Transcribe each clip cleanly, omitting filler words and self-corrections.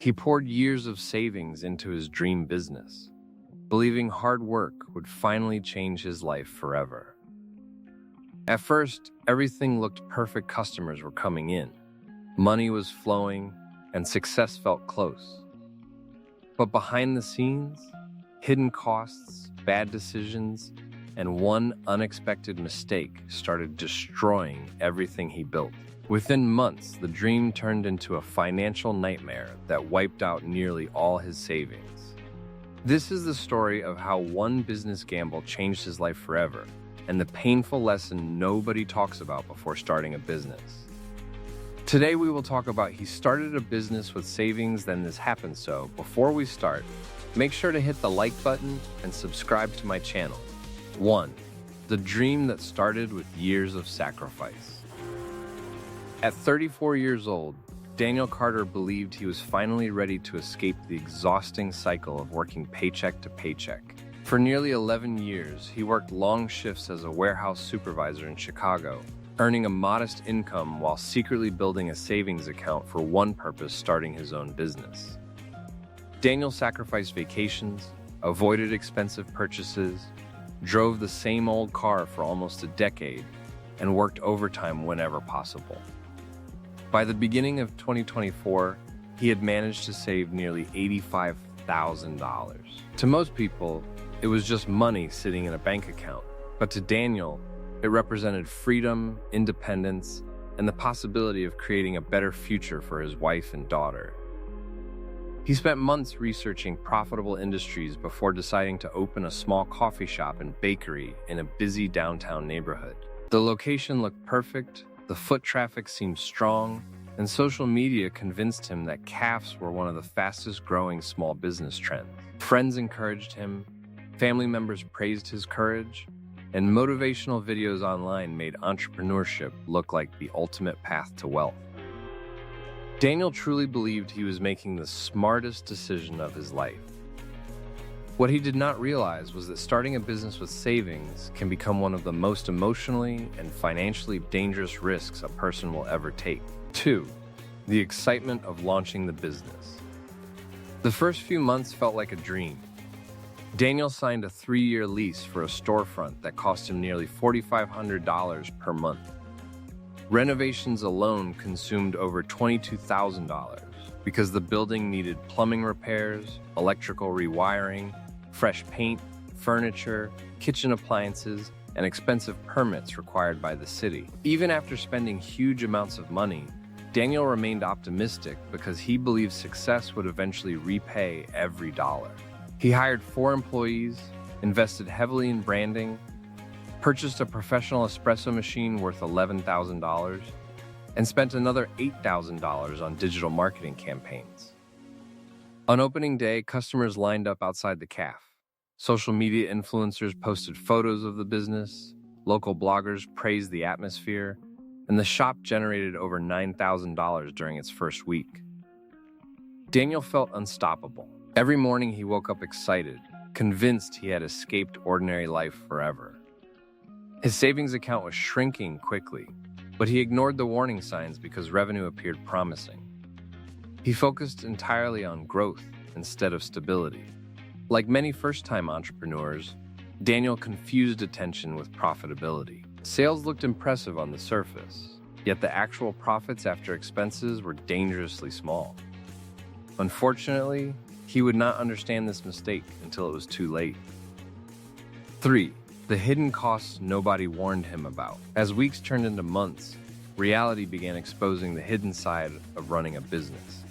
He poured years of savings into his dream business, believing hard work would finally change his life forever. At first, everything looked perfect. Customers were coming in, money was flowing, and success felt close. But behind the scenes, hidden costs, bad decisions, and one unexpected mistake started destroying everything he built. Within months, the dream turned into a financial nightmare that wiped out nearly all his savings. This is the story of how one business gamble changed his life forever, and the painful lesson nobody talks about before starting a business. Today we will talk about he started a business with savings, then this happened. So before we start, make sure to hit the like button and subscribe to my channel. 1. The dream that started with years of sacrifice. At 34 years old, Daniel Carter believed he was finally ready to escape the exhausting cycle of working paycheck to paycheck. For nearly 11 years, he worked long shifts as a warehouse supervisor in Chicago, earning a modest income while secretly building a savings account for one purpose: starting his own business. Daniel sacrificed vacations, avoided expensive purchases, drove the same old car for almost a decade, and worked overtime whenever possible. By the beginning of 2024, he had managed to save nearly $85,000. To most people, it was just money sitting in a bank account. But to Daniel, it represented freedom, independence, and the possibility of creating a better future for his wife and daughter. He spent months researching profitable industries before deciding to open a small coffee shop and bakery in a busy downtown neighborhood. The location looked perfect, the foot traffic seemed strong, and social media convinced him that cafes were one of the fastest growing small business trends. Friends encouraged him, family members praised his courage, and motivational videos online made entrepreneurship look like the ultimate path to wealth. Daniel truly believed he was making the smartest decision of his life. What he did not realize was that starting a business with savings can become one of the most emotionally and financially dangerous risks a person will ever take. 2. The excitement of launching the business. The first few months felt like a dream. Daniel signed a 3-year lease for a storefront that cost him nearly $4,500 per month. Renovations alone consumed over $22,000 because the building needed plumbing repairs, electrical rewiring, fresh paint, furniture, kitchen appliances, and expensive permits required by the city. Even after spending huge amounts of money, Daniel remained optimistic because he believed success would eventually repay every dollar. He hired 4 employees, invested heavily in branding, purchased a professional espresso machine worth $11,000, and spent another $8,000 on digital marketing campaigns. On opening day, customers lined up outside the cafe. Social media influencers posted photos of the business, local bloggers praised the atmosphere, and the shop generated over $9,000 during its first week. Daniel felt unstoppable. Every morning he woke up excited, convinced he had escaped ordinary life forever. His savings account was shrinking quickly, but he ignored the warning signs because revenue appeared promising. He focused entirely on growth instead of stability. Like many first-time entrepreneurs, Daniel confused attention with profitability. Sales looked impressive on the surface, yet the actual profits after expenses were dangerously small. Unfortunately, he would not understand this mistake until it was too late. 3. The hidden costs nobody warned him about. As weeks turned into months, reality began exposing the hidden side of running a business.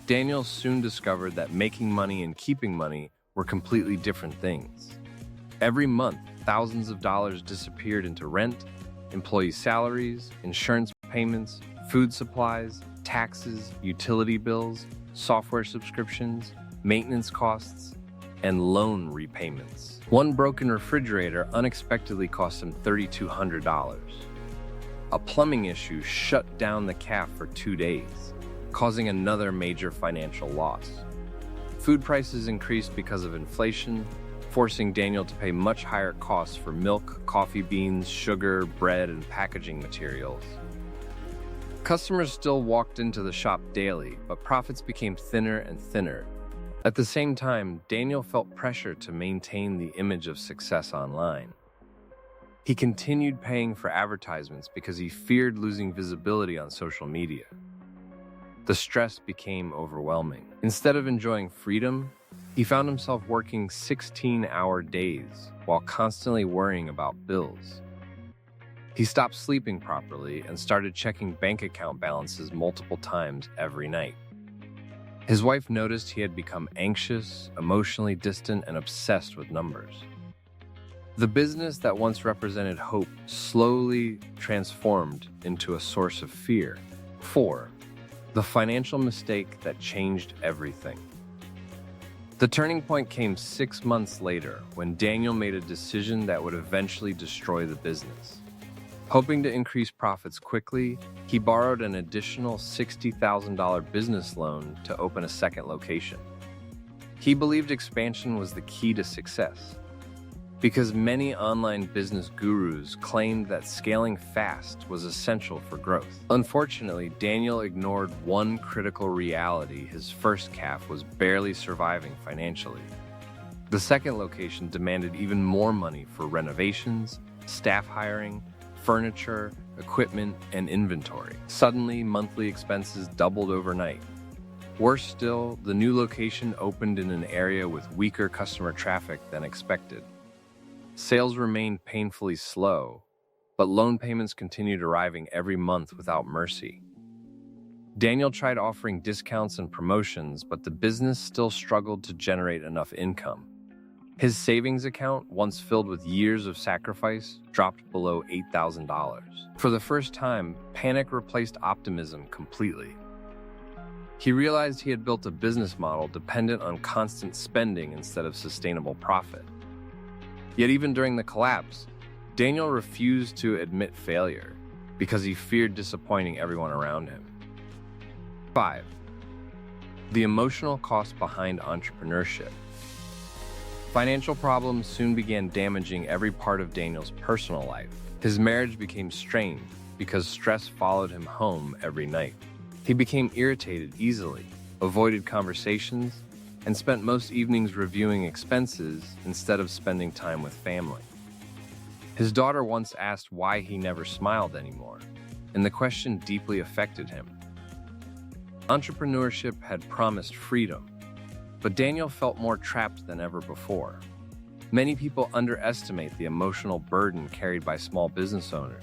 Daniel soon discovered that making money and keeping money were completely different things. Every month, thousands of dollars disappeared into rent, employee salaries, insurance payments, food supplies, taxes, utility bills, software subscriptions, maintenance costs, and loan repayments. One broken refrigerator unexpectedly cost him $3,200. A plumbing issue shut down the cafe for 2 days, causing another major financial loss. Food prices increased because of inflation, forcing Daniel to pay much higher costs for milk, coffee beans, sugar, bread, and packaging materials. Customers still walked into the shop daily, but profits became thinner and thinner. At the same time, Daniel felt pressure to maintain the image of success online. He continued paying for advertisements because he feared losing visibility on social media. The stress became overwhelming. Instead of enjoying freedom, he found himself working 16-hour days while constantly worrying about bills. He stopped sleeping properly and started checking bank account balances multiple times every night. His wife noticed he had become anxious, emotionally distant, and obsessed with numbers. The business that once represented hope slowly transformed into a source of fear. 4. The financial mistake that changed everything. The turning point came 6 months later when Daniel made a decision that would eventually destroy the business. Hoping to increase profits quickly, he borrowed an additional $60,000 business loan to open a second location. He believed expansion was the key to success, because many online business gurus claimed that scaling fast was essential for growth. Unfortunately, Daniel ignored one critical reality: his first calf was barely surviving financially. The second location demanded even more money for renovations, staff hiring, furniture, equipment, and inventory. Suddenly, monthly expenses doubled overnight. Worse still, the new location opened in an area with weaker customer traffic than expected. Sales remained painfully slow, but loan payments continued arriving every month without mercy. Daniel tried offering discounts and promotions, but the business still struggled to generate enough income. His savings account, once filled with years of sacrifice, dropped below $8,000. For the first time, panic replaced optimism completely. He realized he had built a business model dependent on constant spending instead of sustainable profit. Yet even during the collapse, Daniel refused to admit failure because he feared disappointing everyone around him. 5. The emotional cost behind entrepreneurship. Financial problems soon began damaging every part of Daniel's personal life. His marriage became strained because stress followed him home every night. He became irritated easily, avoided conversations, and spent most evenings reviewing expenses instead of spending time with family. His daughter once asked why he never smiled anymore, and the question deeply affected him. Entrepreneurship had promised freedom, but Daniel felt more trapped than ever before. Many people underestimate the emotional burden carried by small business owners.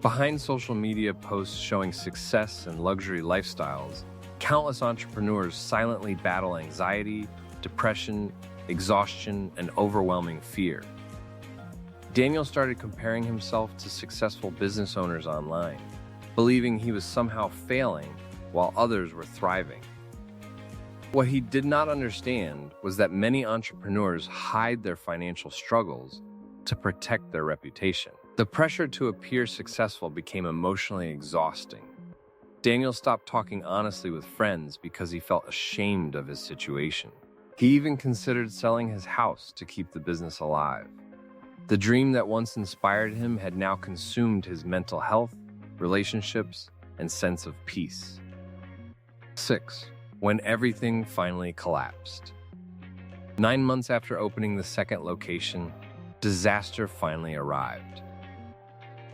Behind social media posts showing success and luxury lifestyles, countless entrepreneurs silently battle anxiety, depression, exhaustion, and overwhelming fear. Daniel started comparing himself to successful business owners online, believing he was somehow failing while others were thriving. What he did not understand was that many entrepreneurs hide their financial struggles to protect their reputation. The pressure to appear successful became emotionally exhausting. Daniel stopped talking honestly with friends because he felt ashamed of his situation. He even considered selling his house to keep the business alive. The dream that once inspired him had now consumed his mental health, relationships, and sense of peace. 6. When everything finally collapsed. 9 months after opening the second location, disaster finally arrived.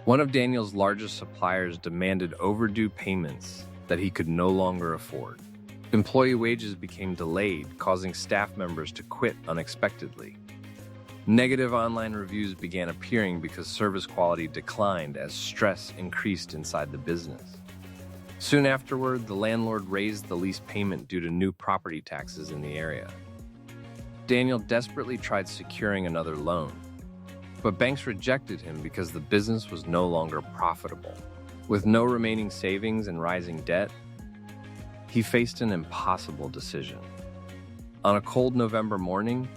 One of Daniel's largest suppliers demanded overdue payments that he could no longer afford. Employee wages became delayed, causing staff members to quit unexpectedly. Negative online reviews began appearing because service quality declined as stress increased inside the business. Soon afterward, the landlord raised the lease payment due to new property taxes in the area. Daniel desperately tried securing another loan, but banks rejected him because the business was no longer profitable. With no remaining savings and rising debt, he faced an impossible decision. On a cold November morning,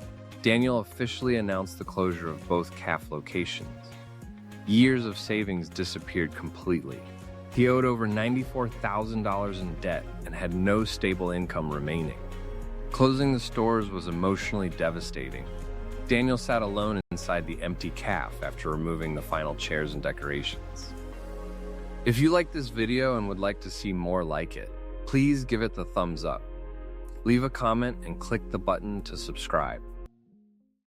Daniel officially announced the closure of both CAF locations. Years of savings disappeared completely. He owed over $94,000 in debt and had no stable income remaining. Closing the stores was emotionally devastating. Daniel sat alone inside the empty CAF after removing the final chairs and decorations. If you like this video and would like to see more like it, please give it the thumbs up. Leave a comment and click the button to subscribe.